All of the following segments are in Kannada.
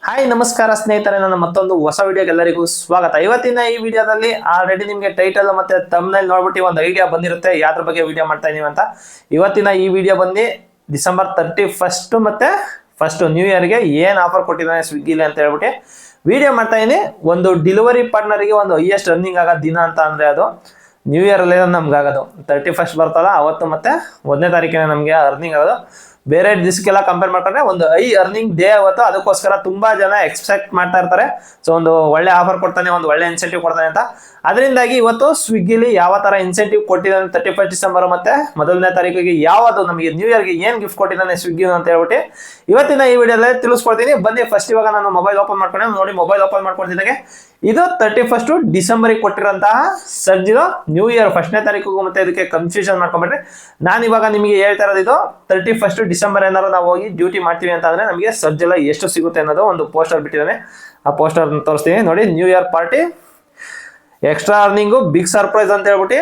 ಹಾಯ್ ನಮಸ್ಕಾರ ಸ್ನೇಹಿತರೆ, ನನ್ನ ಮತ್ತೊಂದು ಹೊಸ ವಿಡಿಯೋಗೆ ಎಲ್ಲರಿಗೂ ಸ್ವಾಗತ. ಇವತ್ತಿನ ಈ ವಿಡಿಯೋದಲ್ಲಿ ಆಲ್ರೆಡಿ ನಿಮಗೆ ಟೈಟಲ್ ಮತ್ತೆ ಥಂಬ್ನೈಲ್ ನೋಡ್ಬಿಟ್ಟು ಒಂದು ಐಡಿಯಾ ಬಂದಿರುತ್ತೆ ಯಾವ್ದ್ರ ಬಗ್ಗೆ ವಿಡಿಯೋ ಮಾಡ್ತಾ ಇದೀವಿ ಅಂತ. ಇವತ್ತಿನ ಈ ವಿಡಿಯೋ ಬಂದು ಡಿಸೆಂಬರ್ 31 ಮತ್ತೆ ಫಸ್ಟ್ ನ್ಯೂ ಇಯರ್ಗೆ ಏನು ಆಫರ್ ಕೊಟ್ಟಿದ್ದಾನೆ ಸ್ವಿಗ್ಗಿಲಿ ಅಂತ ಹೇಳ್ಬಿಟ್ಟು ವಿಡಿಯೋ ಮಾಡ್ತಾ ಇದೀನಿ. ಒಂದು ಡೆಲಿವರಿ ಪಾರ್ಟ್ನರ್ಗೆ ಒಂದು ಹೈಯೆಸ್ಟ್ ರನ್ನಿಂಗ್ ಆಗೋ ದಿನ ಅಂತ ಅಂದ್ರೆ ಅದು ನ್ಯೂ ಇಯರ್ ಅಲ್ಲೇ ನಮ್ಗೆ ಆಗೋದು. 31 ಬರ್ತಲ್ಲ ಅವತ್ತು ಮತ್ತೆ 1ನೇ ತಾರೀಕಿನ ನಮಗೆ ಅರ್ನಿಂಗ್ ಆಗೋದು. ಬೇರೆ ದಿವಸಕ್ಕೆಲ್ಲ ಕಂಪೇರ್ ಮಾಡ್ಕೊಂಡ್ರೆ ಒಂದು ಅರ್ನಿಂಗ್ ಡೇ ಅವತ್ತು. ಅದಕ್ಕೋಸ್ಕರ ತುಂಬಾ ಜನ ಎಕ್ಸ್ಪೆಕ್ಟ್ ಮಾಡ್ತಾ ಇರ್ತಾರೆ, ಸೊ ಒಂದು ಒಳ್ಳೆ ಆಫರ್ ಕೊಡ್ತಾನೆ, ಒಂದು ಒಳ್ಳೆ ಇನ್ಸೆಂಟಿವ್ ಕೊಡ್ತಾನೆ ಅಂತ. ಅದರಿಂದಾಗಿ ಇವತ್ತು ಸ್ವಿಗ್ಗಿಲಿ ಯಾವ ತರ ಇನ್ಸೆಂಟಿವ್ ಕೊಟ್ಟಿದ್ದಾನೆ 31 ಡಿಸೆಂಬರ್ ಮತ್ತೆ 1ನೇ ತಾರೀಕಿಗೆ ಯಾವುದು ನಮಗೆ ನ್ಯೂ ಇಯರ್ಗೆ ಏನು ಗಿಫ್ಟ್ ಕೊಟ್ಟಿದ್ದಾನೆ ಸ್ವಿಗ್ಗಿ ಅಂತ ಹೇಳ್ಬಿಟ್ಟು ಇವತ್ತಿನ ಈ ವಿಡಿಯೋದಲ್ಲಿ ತಿಳಿಸ್ಕೊಡ್ತೀನಿ. ಬನ್ನಿ ಫಸ್ಟ್ ಇವಾಗ ನಾನು ಮೊಬೈಲ್ ಓಪನ್ ಮಾಡ್ಕೊಂಡೆ ನೋಡಿ. ಮೊಬೈಲ್ ಓಪನ್ ಮಾಡ್ಕೊಳ್ತಿದ್ದಾಗೆ ಇದು 31 ಡಿಸೆಂಬರ್ಗೆ ಕೊಟ್ಟಿರೋಂತಹ ಸರ್ಜಿರೋ ನ್ಯೂ ಇಯರ್ 1ನೇ ತಾರೀಕಿಗೂ ಮತ್ತೆ ಇದಕ್ಕೆ ಕನ್ಫ್ಯೂಷನ್ ಮಾಡ್ಕೊಂಡ್ಬಿಟ್ರೆ ನಾನು ಇವಾಗ ನಿಮಗೆ ಹೇಳ್ತಾ ಇರೋದು ಇದು 31 ಡಿಸೆಂಬರ್ ಏನಾದ್ರು ನಾವು ಹೋಗಿ ಡ್ಯೂಟಿ ಮಾಡ್ತೀವಿ ಅಂತ ಅಂದ್ರೆ ನಮಗೆ ಸರ್ಜ್ ಎಲ್ಲ ಎಷ್ಟು ಸಿಗುತ್ತೆ ಅನ್ನೋದು ಒಂದು ಪೋಸ್ಟರ್ ಬಿಟ್ಟಿದ್ದಾನೆ. ಆ ಪೋಸ್ಟರ್ ತೋರಿಸ್ತೀನಿ ನೋಡಿ. New year party extra earning big surprise ಅಂತ ಹೇಳ್ಬಿಟ್ಟು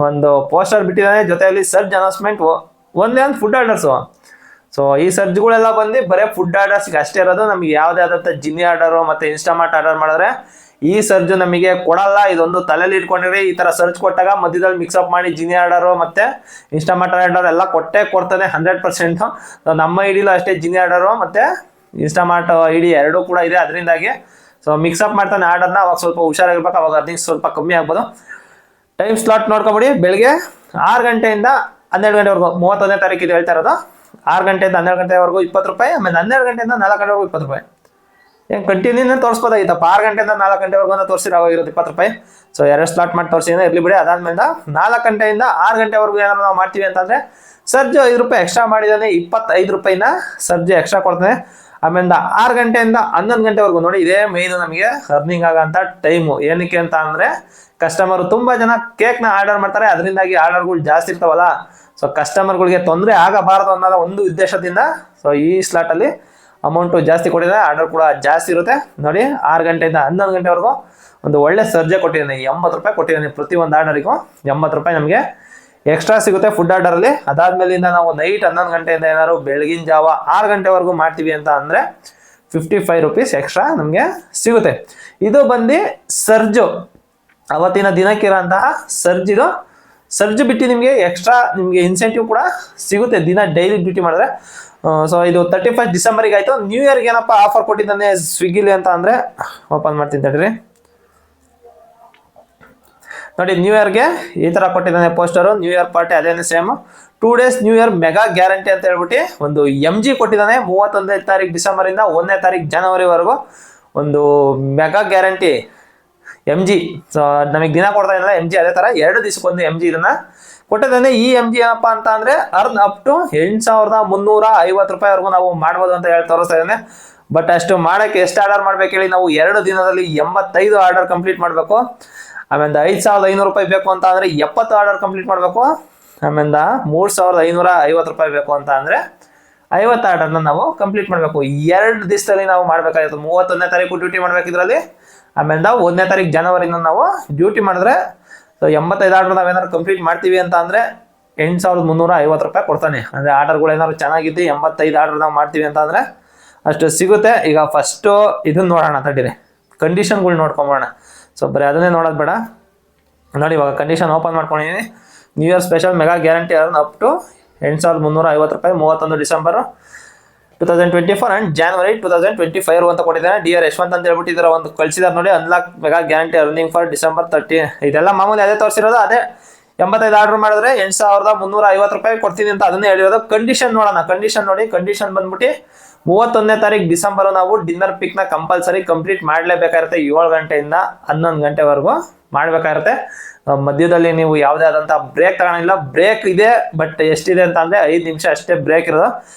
ಒಂದು ಪೋಸ್ಟರ್ ಬಿಟ್ಟಿದ್ದಾನೆ. ಜೊತೆಯಲ್ಲಿ ಸರ್ಜ್ ಅನೌನ್ಸ್ಮೆಂಟ್ ಒಂದೇ ಒಂದು ಫುಡ್ ಆರ್ಡರ್ಸು. ಸೊ ಈ ಸರ್ಜ್ಗಳೆಲ್ಲ ಬಂದು ಬರೀ ಫುಡ್ ಆರ್ಡರ್ಸ್ಗೆ ಅಷ್ಟೇ ಇರೋದು. ನಮಗೆ ಯಾವುದೇ ಆದಂಥ ಜಿನ್ನಿ ಆರ್ಡರು ಮತ್ತೆ ಇನ್ಸ್ಟಾಮಾರ್ಟ್ ಆರ್ಡರ್ ಮಾಡಿದ್ರೆ ಈ ಸರ್ಜು ನಮಗೆ ಕೊಡಲ್ಲ. ಇದೊಂದು ತಲೆಯಲ್ಲಿ ಇಟ್ಕೊಂಡಿರಿ. ಈ ತರ ಸರ್ಚ್ ಕೊಟ್ಟಾಗ ಮಧ್ಯದಲ್ಲಿ ಮಿಕ್ಸಪ್ ಮಾಡಿ ಜಿನಿ ಆರ್ಡರು ಮತ್ತೆ ಇನ್ಸ್ಟಾಮಾರ್ಟ್ ಆರ್ಡರ್ ಎಲ್ಲ ಕೊಡ್ತಾನೆ 100%. ನಮ್ಮ ಐಡಿಲೂ ಅಷ್ಟೇ ಜಿನಿ ಆರ್ಡರು ಮತ್ತೆ ಇನ್ಸ್ಟಾಮಾರ್ಟ್ ಐಡಿ ಎರಡೂ ಕೂಡ ಇದೆ. ಅದರಿಂದಾಗಿ ಸೊ ಮಿಕ್ಸಪ್ ಮಾಡ್ತಾನೆ ಆರ್ಡರ್ನ. ಅವಾಗ ಸ್ವಲ್ಪ ಹುಷಾರಾಗಿರ್ಬೇಕು, ಅವಾಗ ಅರ್ನಿಂಗ್ ಸ್ವಲ್ಪ ಕಮ್ಮಿ ಆಗ್ಬೋದು. ಟೈಮ್ ಸ್ಲಾಟ್ ನೋಡ್ಕೊಬಿಡಿ. ಬೆಳಗ್ಗೆ 6 ಗಂಟೆಯಿಂದ 12 ಗಂಟೆವರೆಗೂ 31ನೇ ತಾರೀಕು ಇದು ಹೇಳ್ತಾ ಇರೋದು. 6 ಗಂಟೆಯಿಂದ 12 ಗಂಟೆವರೆಗೂ 20 ರೂಪಾಯಿ. ಆಮೇಲೆ 12 ಗಂಟೆಯಿಂದ 4 ಗಂಟೆವರೆಗೂ 20 ರೂಪಾಯಿ. ಏನು ಕಂಟಿನ್ಯೂನೇ ತೋರಿಸ್ಬೋದಾಗಿತ್ತಪ್ಪ. 6 ಗಂಟೆಯಿಂದ 4 ಗಂಟೆವರೆಗೂ ತೋರಿಸಿರೋ ಅವಾಗಿರೋದು 20 ರೂಪಾಯಿ. ಸೊ 2 ಸ್ಲಾಟ್ ಮಾಡಿ ತೋರಿಸಿದ್ರೆ ಇರಲಿ ಬಿಡಿ. ಅದಾದ್ಮೇಲೆ 4 ಗಂಟೆಯಿಂದ 6 ಗಂಟೆವರೆಗೂ ಏನಾದ್ರು ನಾವು ಮಾಡ್ತೀವಿ ಅಂತಂದ್ರೆ ಸರ್ಜ್ 5 ರೂಪಾಯಿ ಎಕ್ಸ್ಟ್ರಾ ಮಾಡಿದಾನೆ. 25 ರೂಪಾಯಿನ ಸರ್ಜ್ ಎಕ್ಸ್ಟ್ರಾ ಕೊಡ್ತಾನೆ. ಆಮೇಲೆ 6 ಗಂಟೆಯಿಂದ 11 ಗಂಟೆವರೆಗೂ ನೋಡಿ, ಇದೇ ಮೇಯ್ನು ನಮಗೆ ಅರ್ನಿಂಗ್ ಆಗೋಂಥ ಟೈಮು. ಏನಕ್ಕೆ ಅಂತ ಅಂದ್ರೆ ಕಸ್ಟಮರ್ ತುಂಬಾ ಜನ ಕೇಕ್ನ ಆರ್ಡರ್ ಮಾಡ್ತಾರೆ. ಅದರಿಂದಾಗಿ ಆರ್ಡರ್ಗಳು ಜಾಸ್ತಿ ಇರ್ತಾವಲ್ಲ, ಸೊ ಕಸ್ಟಮರ್ಗಳಿಗೆ ತೊಂದರೆ ಆಗಬಾರದು ಅನ್ನೋದು ಒಂದು ಉದ್ದೇಶದಿಂದ ಸೊ ಈ ಸ್ಲಾಟಲ್ಲಿ ಅಮೌಂಟು ಜಾಸ್ತಿ ಕೊಟ್ಟಿದ್ದಾರೆ. ಆರ್ಡರ್ ಕೂಡ ಜಾಸ್ತಿ ಇರುತ್ತೆ ನೋಡಿ. 6 ಗಂಟೆಯಿಂದ 11 ಗಂಟೆವರೆಗೂ ಒಂದು ಒಳ್ಳೆ ಸರ್ಜೆ ಕೊಟ್ಟಿದ್ದಾನೆ. 80 ರೂಪಾಯಿ ಕೊಟ್ಟಿದ್ದಾನೆ ಪ್ರತಿ ಒಂದು ಆರ್ಡರಿಗೂ. 80 ರೂಪಾಯಿ ನಮಗೆ ಎಕ್ಸ್ಟ್ರಾ ಸಿಗುತ್ತೆ ಫುಡ್ ಆರ್ಡರಲ್ಲಿ. ಅದಾದ್ಮೇಲಿಂದ ನಾವು ನೈಟ್ 11 ಗಂಟೆಯಿಂದ ಏನಾದ್ರು ಬೆಳಗಿನ ಜಾವ 6 ಗಂಟೆವರೆಗೂ ಮಾಡ್ತೀವಿ ಅಂತ ಅಂದರೆ 55 ರೂಪೀಸ್ ಎಕ್ಸ್ಟ್ರಾ ನಮಗೆ ಸಿಗುತ್ತೆ. ಇದು ಬಂದು ಸರ್ಜು ಅವತ್ತಿನ ದಿನಕ್ಕಿರೋಂತಹ ಸರ್ಜಿದು. ಸರ್ಜ್ ಬಿಟ್ಟು ನಿಮಗೆ ಎಕ್ಸ್ಟ್ರಾ ನಿಮಗೆ ಇನ್ಸೆಂಟಿವ್ ಕೂಡ ಸಿಗುತ್ತೆ ದಿನ ಡೈಲಿ ಡ್ಯೂಟಿ ಮಾಡಿದ್ರೆ. ಸೊ ಇದು 31 ಡಿಸೆಂಬರ್ಗೆ ಆಯಿತು. ನ್ಯೂ ಇಯರ್ಗೆ ಏನಪ್ಪ ಆಫರ್ ಕೊಟ್ಟಿದ್ದಾನೆ ಸ್ವಿಗ್ಗಿಲಿ ಅಂತ ಅಂದರೆ ಓಪನ್ ಮಾಡ್ತೀನಿ ತಡ್ರಿ ನೋಡಿ. ನ್ಯೂ ಇಯರ್ಗೆ ಈ ಥರ ಕೊಟ್ಟಿದ್ದಾನೆ ಪೋಸ್ಟರು. ನ್ಯೂ ಇಯರ್ ಪಾರ್ಟಿ ಅದೇನೇ same 2 days new year mega guarantee ಅಂತ ಹೇಳ್ಬಿಟ್ಟು ಒಂದು MG ಕೊಟ್ಟಿದ್ದಾನೆ. 31ನೇ ತಾರೀಕು ಡಿಸೆಂಬರಿಂದ 1ನೇ ತಾರೀಕು ಜನವರಿವರೆಗೂ ಒಂದು ಮೆಗಾ ಗ್ಯಾರಂಟಿ MG. ಸೊ ನಮಗೆ ದಿನ ಕೊಡ್ತಾ ಇಲ್ಲ MG. ಅದೇ ಥರ 2 ದಿವಸಕ್ಕೊಂದು MG ಇದನ್ನ ಕೊಟ್ಟಿದ್ದಾನೆ. ಈ MG ಏನಪ್ಪ ಅಂತ ಅಂದ್ರೆ ಅರ್ನ್ ಅಪ್ ಟು 8,350 ರೂಪಾಯಿವರೆಗೂ ನಾವು ಮಾಡ್ಬೋದು ಅಂತ ಹೇಳಿ ತೋರಿಸ್ತಾ ಇದ್ದಾನೆ. ಬಟ್ ಅಷ್ಟು ಮಾಡೋಕ್ಕೆ ಎಷ್ಟು ಆರ್ಡರ್ ಮಾಡ್ಬೇಕು ಹೇಳಿ? ನಾವು 2 ದಿನದಲ್ಲಿ 85 ಆರ್ಡರ್ ಕಂಪ್ಲೀಟ್ ಮಾಡಬೇಕು. ಆಮೇಲೆ 5,500 ರೂಪಾಯಿ ಬೇಕು ಅಂತ ಅಂದ್ರೆ 70 ಆರ್ಡರ್ ಕಂಪ್ಲೀಟ್ ಮಾಡಬೇಕು. ಆಮೇಲೆ 3,550 ರೂಪಾಯಿ ಬೇಕು ಅಂತ ಅಂದ್ರೆ 50 ಆರ್ಡರ್ನ ನಾವು ಕಂಪ್ಲೀಟ್ ಮಾಡಬೇಕು. 2 ದಿವಸದಲ್ಲಿ ನಾವು ಮಾಡಬೇಕಾಗಿತ್ತು. 31ನೇ ತಾರೀಕು ಡ್ಯೂಟಿ ಮಾಡ್ಬೇಕು ಇದರಲ್ಲಿ. ಆಮೇಲೆ 1ನೇ ತಾರೀಕು ಜನವರಿನ ನಾವು ಡ್ಯೂಟಿ ಮಾಡಿದ್ರೆ ಸೊ 85 ಆರ್ಡರ್ ನಾವೇನಾದ್ರು ಕಂಪ್ಲೀಟ್ ಮಾಡ್ತೀವಿ ಅಂತ ಅಂದರೆ 8,350 ರೂಪಾಯಿ ಕೊಡ್ತಾನೆ. ಅಂದರೆ ಆರ್ಡರ್ಗಳು ಏನಾದ್ರು ಚೆನ್ನಾಗಿದ್ದು 85 ಆರ್ಡರ್ ನಾವು ಮಾಡ್ತೀವಿ ಅಂತ ಅಂದರೆ ಅಷ್ಟು ಸಿಗುತ್ತೆ. ಈಗ ಫಸ್ಟು ಇದನ್ನ ನೋಡೋಣ ತಡೀರಿ, ಕಂಡೀಷನ್ಗಳು ನೋಡ್ಕೊಂಬೋಣ. ಸೊ ಬರೀ ಅದನ್ನೇ ನೋಡೋದು ಬೇಡ ನೋಡಿ. ಇವಾಗ ಕಂಡೀಷನ್ ಓಪನ್ ಮಾಡ್ಕೊಂಡಿದ್ದೀನಿ. New year special mega guarantee earn up to 8,350 ರೂಪಾಯಿ 31 ಡಿಸೆಂಬರ್ 2024 ಆ್ಯಂಡ್ ಜಾನ್ವರಿ 2025 ಅಂತ ಕೊಟ್ಟಿದ್ದಾನೆ. ಡಿಯರ್ ಯಶವಂತ್ ಅಂತ ಹೇಳ್ಬಿಟ್ಟಿದ್ದಾರೆ ಒಂದು ಕಳಿಸಿದಾರೆ ನೋಡಿ. Unlock mega guarantee earning for December 30. ಇದೆಲ್ಲ ಮಾಮೂಲಿ ಅದೇ ತೋರಿಸಿರೋದು. ಅದೇ 85 ಆರ್ಡರ್ ಮಾಡಿದ್ರೆ 8,350 ರೂಪಾಯಿ ಕೊಡ್ತೀನಿ ಅಂತ ಅದನ್ನೇ ಹೇಳಿರೋದು. ಕಂಡೀಷನ್ ನೋಡೋಣ. ಕಂಡೀಷನ್ ನೋಡಿ. ಕಂಡೀಷನ್ ಬಂದ್ಬಿಟ್ಟು 31ನೇ ತಾರೀಕು ಡಿಸೆಂಬರ್ ನಾವು ಡಿನ್ನರ್ ಪಿಕ್ನ ಕಂಪಲ್ಸರಿ ಕಂಪ್ಲೀಟ್ ಮಾಡಲೇಬೇಕಾಗಿರುತ್ತೆ. 7 ಗಂಟೆಯಿಂದ 11 ಗಂಟೆವರೆಗೂ ಮಾಡಬೇಕಾಗಿರುತ್ತೆ. ಮಧ್ಯದಲ್ಲಿ ನೀವು ಯಾವುದೇ ಆದಂಥ ಬ್ರೇಕ್ ತಗೊಳಿಲ್ಲ. ಬ್ರೇಕ್ ಇದೆ, ಬಟ್ ಎಷ್ಟಿದೆ ಅಂತ ಅಂದರೆ 5 ನಿಮಿಷ ಅಷ್ಟೇ ಬ್ರೇಕ್ ಇರೋದು.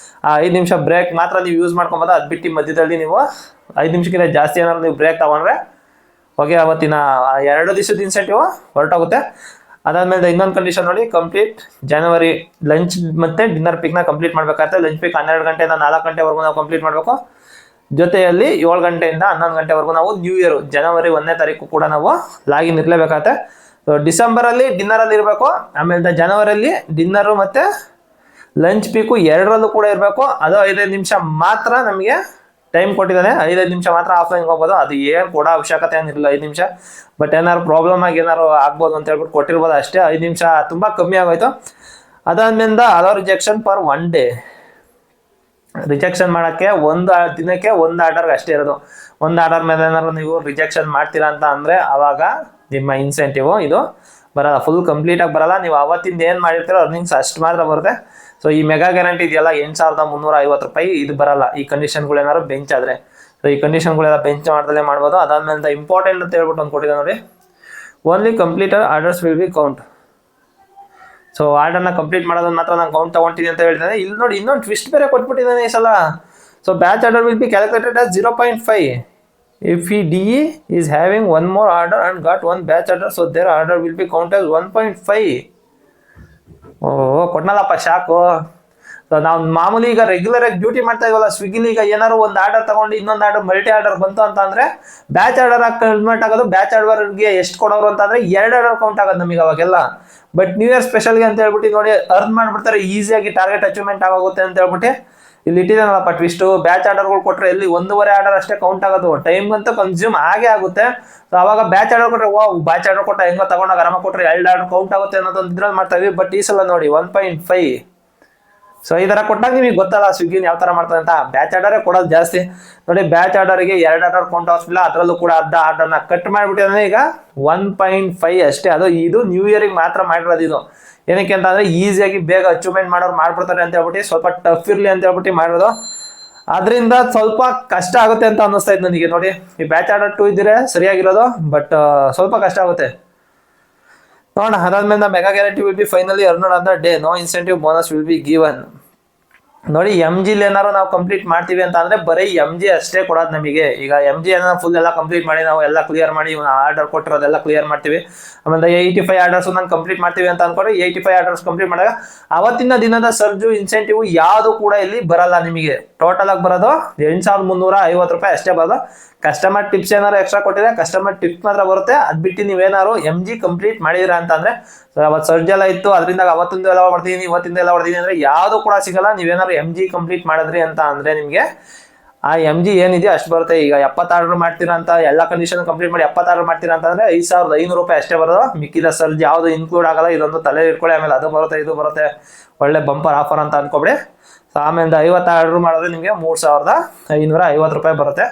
ಆ 5 ನಿಮಿಷ ಬ್ರೇಕ್ ಮಾತ್ರ ನೀವು ಯೂಸ್ ಮಾಡ್ಕೊಬೋದು. ಅದು ಬಿಟ್ಟು ಮಧ್ಯದಲ್ಲಿ ನೀವು 5 ನಿಮಿಷಕ್ಕಿಂತ ಜಾಸ್ತಿ ಏನಾದ್ರು ನೀವು ಬ್ರೇಕ್ ತಗೊಂಡ್ರೆ ಹೋಗಿ ಅವತ್ತಿನ 2 ದಿವಸದ ಇನ್ಸೆಂಟಿವ್ ಹೊರಟೋಗುತ್ತೆ. ಅದಾದ್ಮೇಲೆ ಇನ್ನೊಂದು ಕಂಡೀಷನ್ ನೋಡಿ. ಕಂಪ್ಲೀಟ್ ಜನವರಿ ಲಂಚ್ ಮತ್ತೆ ಡಿನ್ನರ್ ಪಿಕ್ನ ಕಂಪ್ಲೀಟ್ ಮಾಡಬೇಕಾಗುತ್ತೆ. ಲಂಚ್ ಪಿಕ್ 12 ಗಂಟೆಯಿಂದ 4 ಗಂಟೆವರೆಗೂ ನಾವು ಕಂಪ್ಲೀಟ್ ಮಾಡಬೇಕು. ಜೊತೆಯಲ್ಲಿ 7 ಗಂಟೆಯಿಂದ 11 ಗಂಟೆವರೆಗೂ ನಾವು ನ್ಯೂ ಇಯರ್ ಜನವರಿ 1ನೇ ತಾರೀಕು ಕೂಡ ನಾವು ಲಾಗಿನ್ ಇರಲೇಬೇಕಾಗುತ್ತೆ. ಡಿಸೆಂಬರಲ್ಲಿ ಡಿನ್ನರಲ್ಲಿ ಇರಬೇಕು. ಆಮೇಲೆ ಜನವರಿಯಲ್ಲಿ ಡಿನ್ನರು ಮತ್ತು ಲಂಚ್ ಪೀಕು 2ರಲ್ಲೂ ಕೂಡ ಇರಬೇಕು. ಅದು 5 ನಿಮಿಷ ಮಾತ್ರ ನಮಗೆ ಟೈಮ್ ಕೊಟ್ಟಿದ್ದಾನೆ, 5 ನಿಮಿಷ ಮಾತ್ರ ಆಫ್ಲೈನ್ಗೆ ಹೋಗ್ಬೋದು. ಅದು ಏನು ಕೊಡೋ ಅವಶ್ಯಕತೆ ಏನಿರಲಿಲ್ಲ 5 ನಿಮಿಷ. ಬಟ್ ಏನಾದ್ರು ಪ್ರಾಬ್ಲಮ್ ಆಗಿ ಏನಾದ್ರು ಆಗ್ಬೋದು ಅಂತ ಹೇಳ್ಬಿಟ್ಟು ಕೊಟ್ಟಿರ್ಬೋದು ಅಷ್ಟೇ. 5 ನಿಮಿಷ ತುಂಬ ಕಮ್ಮಿ ಆಗೋಯ್ತು. ಅದಾದ್ಮೇಲೆ hello rejection per 1 day. Rejection ಮಾಡೋಕ್ಕೆ ಒಂದು ದಿನಕ್ಕೆ ಒಂದು ಆರ್ಡರ್ಗೆ ಅಷ್ಟೇ ಇರೋದು. ಒಂದು ಆರ್ಡರ್ ಮೇಲೆ ಏನಾದ್ರು ನೀವು ರಿಜೆಕ್ಷನ್ ಮಾಡ್ತೀರಾ ಅಂತ ಅಂದರೆ ಆವಾಗ ನಿಮ್ಮ ಇನ್ಸೆಂಟಿವ್ ಇದು ಬರಲ್ಲ, ಫುಲ್ ಕಂಪ್ಲೀಟಾಗಿ ಬರಲ್ಲ. ನೀವು ಅವತ್ತಿಂದ ಏನು ಮಾಡಿರ್ತೀರೋ ಅರ್ನಿಂಗ್ಸ್ ಅಷ್ಟು ಮಾತ್ರ ಬರುತ್ತೆ. ಸೊ ಈ ಮೆಗಾ ಗ್ಯಾರಂಟಿ ಇದೆಯಲ್ಲ 8,350 ರೂಪಾಯಿ ಇದು ಬರಲ್ಲ ಈ ಕಂಡೀಷನ್ಗಳೇನಾದ್ರು ಬೆಂಚ್ ಆದರೆ. ಸೊ ಈ ಕಂಡೀಷನ್ಗಳೆಲ್ಲ ಬೆಂಚ್ ಮಾಡ್ದಲ್ಲೇ ಮಾಡ್ಬೋದು. ಅದಾದ್ಮೇಲೆ ಇಂಪಾರ್ಟೆಂಟ್ ಅಂತ ಹೇಳ್ಬಿಟ್ಟು ಒಂದು ಕೊಟ್ಟಿದೆ ನೋಡಿ, only completed orders will be count. So ಆರ್ಡರ್ನ ಕಂಪ್ಲೀಟ್ ಮಾಡೋದನ್ನ ಮಾತ್ರ ನಾನು ಕೌಂಟ್ ತಗೊಂತೀನಿ ಅಂತ ಹೇಳ್ತಾನೆ. ಇಲ್ಲಿ ನೋಡಿ ಇನ್ನೊಂದು ಟ್ವಿಸ್ಟ್ ಬೇರೆ ಕೊಟ್ಬಿಟ್ಟಿದ್ದಾನೆ ಈ ಸಲ. So batch order will be calculated as 0.5 if he DE is having one more order and got one batch order, so their order will be counted as 1.5. ಕೊಟ್ನಲ್ಲಪ್ಪ ಶಾಕು. ಸೊ ನಾವು ಮಾಮೂಲಿ ಈಗ ರೆಗ್ಯುಲರ್ ಆಗಿ ಡ್ಯೂಟಿ ಮಾಡ್ತಾ ಇದೀವಲ್ಲ ಸ್ವಿಗ್ಗಿಲಿ, ಈಗ ಏನಾದ್ರು ಒಂದು ಆರ್ಡರ್ ತಗೊಂಡು ಇನ್ನೊಂದು ಆರ್ಡರ್ ಮಲ್ಟಿ ಆರ್ಡರ್ ಬಂತು ಅಂತ ಅಂದ್ರೆ ಬ್ಯಾಚ್ ಆರ್ಡರ್ ಕನ್ವರ್ಟ್ ಆಗೋದು. ಬ್ಯಾಚ್ ಆರ್ಡರ್ಗೆ ಎಷ್ಟು ಕೊಡೋರು ಅಂತ ಅಂದ್ರೆ 2 ಆರ್ಡರ್ ಕೌಂಟ್ ಆಗೋದು ನಮಗೆ ಅವಾಗೆಲ್ಲ. ಬಟ್ ನ್ಯೂ ಇಯರ್ ಸ್ಪೆಷಲ್ಗೆ ಅಂತ ಹೇಳ್ಬಿಟ್ಟು ನೋಡಿ ಅರ್ನ್ ಮಾಡ್ಬಿಡ್ತಾರೆ, ಈಸಿಯಾಗಿ ಟಾರ್ಗೆಟ್ ಅಚೀವ್ಮೆಂಟ್ ಆಗೋಗುತ್ತೆ ಅಂತ ಹೇಳ್ಬಿಟ್ಟು ಇಲ್ಲಿ ಇಟ್ಟಿದ್ದಾನಲ್ಲಪ್ಪ ಟ್ವಿಸ್ಟು. ಬ್ಯಾಚ್ ಆರ್ಡರ್ಗಳು ಕೊಟ್ಟರೆ ಎಲ್ಲಿ 1.5 ಆರ್ಡರ್ ಅಷ್ಟೇ ಕೌಂಟ್ ಆಗೋದು, ಟೈಮ್ಗಂತೂ ಕನ್ಸ್ಯೂಮ್ ಆಗೇ ಆಗುತ್ತೆ. ಸೊ ಅವಾಗ ಬ್ಯಾಚ್ ಆರ್ಡರ್ ಕೊಟ್ಟರೆ ಬ್ಯಾಚ್ ಆರ್ಡರ್ ಕೊಟ್ಟ ಹೆಂಗೋ ತಗೊಂಡಾಗ ಆರಾಮ ಕೊಟ್ಟರೆ 2 ಆರ್ಡರ್ ಕೌಂಟ್ ಆಗುತ್ತೆ ಅನ್ನೋದೊಂದು ಇದ್ರಲ್ಲಿ ಮಾಡ್ತಾ ಇದ್ವಿ. ಬಟ್ ಈ ಸಲ ನೋಡಿ 1.5. ಸೊ ಈ ಥರ ಕೊಟ್ಟಾಗ ನಿಮಗೆ ಗೊತ್ತಲ್ಲ ಸ್ವಿಗ್ಗಿನ ಯಾವ ಥರ ಮಾಡ್ತಾರೆ ಅಂತ. ಬ್ಯಾಚ್ ಆರ್ಡರೇ ಕೊಡೋದು ಜಾಸ್ತಿ ನೋಡಿ. ಬ್ಯಾಚ್ ಆರ್ಡರ್ಗೆ 2 ಆರ್ಡರ್ ಕೌಂಟ್ ಆಗಿಲ್ಲ, ಅದರಲ್ಲೂ ಕೂಡ ಅರ್ಧ ಆರ್ಡರ್ನ ಕಟ್ ಮಾಡಿಬಿಟ್ಟಿದ್ದಾನೆ. ಈಗ 1.5 ಅಷ್ಟೇ. ಅದು ಇದು ನ್ಯೂ ಇಯರಿಗೆ ಮಾತ್ರ ಮಾಡಿರೋದು ಇದು. ಏನಕ್ಕೆ ಅಂತ ಅಂದರೆ ಈಸಿಯಾಗಿ ಬೇಗ ಅಚೀವ್ಮೆಂಟ್ ಮಾಡೋರು ಮಾಡ್ಬಿಡ್ತಾರೆ ಅಂತ ಹೇಳ್ಬಿಟ್ಟು, ಸ್ವಲ್ಪ ಟಫ್ ಇರಲಿ ಅಂತ ಹೇಳ್ಬಿಟ್ಟು ಮಾಡಿರೋದು. ಅದರಿಂದ ಸ್ವಲ್ಪ ಕಷ್ಟ ಆಗುತ್ತೆ ಅಂತ ಅನ್ನಿಸ್ತಾ ಇತ್ತು ನನಗೆ. ನೋಡಿ ಈ ಬ್ಯಾಚ್ ಆರ್ಡರ್ 2 ಇದ್ದರೆ ಸರಿಯಾಗಿರೋದು, ಬಟ್ ಸ್ವಲ್ಪ ಕಷ್ಟ ಆಗುತ್ತೆ ನೋಡೋಣ. ಅದಾದ್ಮೇಲೆ mega guarantee will be finally earned on the day, no incentive bonus will be given. ನೋಡಿ MGಲಿ ಏನಾದ್ರು ನಾವು ಕಂಪ್ಲೀಟ್ ಮಾಡ್ತೀವಿ ಅಂತ ಅಂದ್ರೆ ಬರೀ MG ಅಷ್ಟೇ ಕೊಡೋದು ನಮಗೆ. ಈಗ MG ಏನಾದ್ರು ಫುಲ್ ಎಲ್ಲ ಕಂಪ್ಲೀಟ್ ಮಾಡಿ ನಾವು ಎಲ್ಲ ಕ್ಲಿಯರ್ ಮಾಡಿ ಆರ್ಡರ್ ಕೊಟ್ಟಿರೋದೆಲ್ಲ ಕ್ಲಿಯರ್ ಮಾಡ್ತೀವಿ. ಆಮೇಲೆ 85 ಆರ್ಡರ್ಸ್ ನಾನು ಕಂಪ್ಲೀಟ್ ಮಾಡ್ತೀವಿ ಅಂತ ಅನ್ಕೊಂಡ್ರೆ 85 ಆರ್ಡರ್ಸ್ ಕಂಪ್ಲೀಟ್ ಮಾಡಿದಾಗ ಅವತ್ತಿನ ದಿನದ ಸರ್ಜು ಇನ್ಸೆಂಟಿವ್ ಯಾವುದು ಕೂಡ ಇಲ್ಲಿ ಬರಲ್ಲ ನಿಮಗೆ. ಟೋಟಲ್ ಆಗಿ ಬರೋದು 8,350 ರೂಪಾಯಿ ಅಷ್ಟೇ ಬರೋದು. ಕಸ್ಟಮರ್ ಟಿಪ್ಸ್ ಏನಾದ್ರು ಎಕ್ಸ್ಟ್ರಾ ಕೊಟ್ಟಿದ್ರೆ ಕಸ್ಟಮರ್ ಟಿಪ್ಸ್ ಮಾತ್ರ ಬರುತ್ತೆ. ಅದು ಬಿಟ್ಟು ನೀವೇನಾದ್ರು MG ಕಂಪ್ಲೀಟ್ ಮಾಡಿದಿರ ಅಂತಂದ್ರೆ ಅವತ್ತು ಸರ್ಜ್ ಎಲ್ಲ ಇತ್ತು ಅದರಿಂದ ಅವತ್ತಿಂದ ಎಲ್ಲ ಹೊಡ್ತೀನಿ ಇವತ್ತಿಂದ ಎಲ್ಲ ಹೊಡ್ತೀನಿ ಅಂದ್ರೆ ಯಾವುದು ಕೂಡ ಸಿಗಲ್ಲ. ನೀವೇನಾದ್ರು MG ಕಂಪ್ಲೀಟ್ ಮಾಡಿದ್ರಿ ಅಂತ ಅಂದ್ರೆ ನಿಮಗೆ ಆ MG ಏನಿದೆಯೋ ಅಷ್ಟು ಬರುತ್ತೆ. ಈಗ 70 ಆರ್ಡರ್ ಮಾಡ್ತೀರಾ ಅಂತ ಎಲ್ಲ ಕಂಡೀಷನ್ ಕಂಪ್ಲೀಟ್ ಮಾಡಿ 70 ಆರ್ಡರ್ ಮಾಡ್ತೀರಾ ಅಂತಂದ್ರೆ 5,500 ರೂಪಾಯಿ ಅಷ್ಟೇ ಬರೋದು. ಮಿಕ್ಕಿದ ಸರ್ಜ್ ಯಾವುದು ಇನ್ಕ್ಲೂಡ್ ಆಗಲ್ಲ. ಇದೊಂದು ತಲೆ ಇಟ್ಕೊಳ್ಳಿ. ಆಮೇಲೆ ಅದು ಬರುತ್ತೆ ಇದು ಬರುತ್ತೆ, ಒಳ್ಳೆ ಬಂಪರ್ ಆಫರ್ ಅಂತ ಅನ್ಕೊಬಿಡಿ. ಸೊ ಆಮೇಲೆ 50 ಆರ್ಡರ್ ಮಾಡಿದ್ರೆ ನಿಮಗೆ 3,550 ರೂಪಾಯಿ ಬರುತ್ತೆ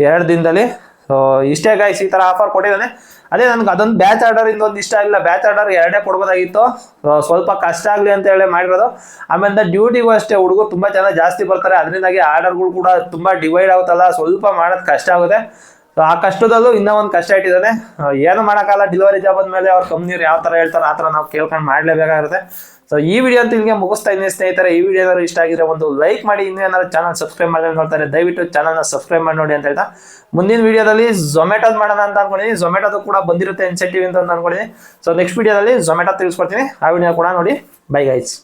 2 ದಿನದಲ್ಲಿ. ಸೊ ಇಷ್ಟೇ ಗೈಸ್, ಈ ಥರ ಆಫರ್ ಕೊಟ್ಟಿದ್ದಾನೆ. ಅದೇ ನನಗೆ ಅದೊಂದು ಬ್ಯಾಚ್ ಆರ್ಡರ್ ಇಂದೊಂದು ಇಷ್ಟ ಇಲ್ಲ. ಬ್ಯಾಚ್ ಆರ್ಡರ್ 2 ಕೊಡ್ಬೋದಾಗಿತ್ತು, ಸ್ವಲ್ಪ ಕಷ್ಟ ಆಗಲಿ ಅಂತ ಹೇಳಿ ಮಾಡಿರೋದು. ಆಮೇಲೆ ಡ್ಯೂಟಿಗೂ ಅಷ್ಟೇ ಹುಡುಗರು ತುಂಬ ಜನ ಜಾಸ್ತಿ ಬರ್ತಾರೆ, ಅದರಿಂದಾಗಿ ಆರ್ಡರ್ಗಳು ಕೂಡ ತುಂಬ ಡಿವೈಡ್ ಆಗುತ್ತಲ್ಲ, ಸ್ವಲ್ಪ ಮಾಡೋದು ಕಷ್ಟ ಆಗುತ್ತೆ. ಸೊ ಆ ಕಷ್ಟದಲ್ಲೂ ಇನ್ನೂ ಒಂದು ಕಷ್ಟ ಇಟ್ಟಿದ್ದಾನೆ. ಏನು ಮಾಡೋಕ್ಕಲ್ಲ, ಡೆಲಿವರಿ ಜಾಬ್ ಆದಮೇಲೆ ಅವ್ರ ಕಂಪ್ನಿಯವ್ರು ಯಾವ ಥರ ಹೇಳ್ತಾರೆ ಆ ಥರ ನಾವು ಕೇಳ್ಕೊಂಡು ಮಾಡಲೇಬೇಕಾಗಿರುತ್ತೆ. ಸೊ ಈ ವಿಡಿಯೋ ಅಂತ ಇಲ್ಲಿಗೆ ಮುಗಿಸ್ತಾ ಇದ್ದೀನಿ ಸ್ನೇಹಿತರೆ. ಈ ವಿಡಿಯೋ ಏನಾದ್ರು ಇಷ್ಟ ಆಗಿದ್ರೆ ಒಂದು ಲೈಕ್ ಮಾಡಿ, ಇನ್ನೂ ಏನಾದ್ರು ಚಾನಲ್ ಸಬ್ಸ್ಕ್ರೈಬ್ ಮಾಡಿ ನೋಡ್ತಾರೆ ದಯವಿಟ್ಟು ಚಾನಲ್ನ ಸಬ್ಸ್ಕ್ರೈಬ್ ಮಾಡಿ ನೋಡಿ ಅಂತ ಹೇಳ್ತಾ, ಮುಂದಿನ ವಿಡಿಯೋದಲ್ಲಿ ಝೊಮ್ಯಾಟೋದು ಮಾಡೋಣ ಅಂತ ಅನ್ಕೊಂಡಿದ್ದೀನಿ. ಝೊಮ್ಯಾಟೋದು ಕೂಡ ಬಂದಿರುತ್ತೆ ಇನ್ಸೆಂಟಿವ್ ಅಂತ ಅನ್ಕೊಂಡಿದ್ದೀನಿ. ಸೊ ನೆಕ್ಸ್ಟ್ ವಿಡಿಯೋದಲ್ಲಿ ಝೊಮ್ಯಾಟೋ ತಿಳಿಸ್ಕೊಡ್ತೀನಿ, ಆ ವಿಡಿಯೋ ಕೂಡ ನೋಡಿ. Bye guys.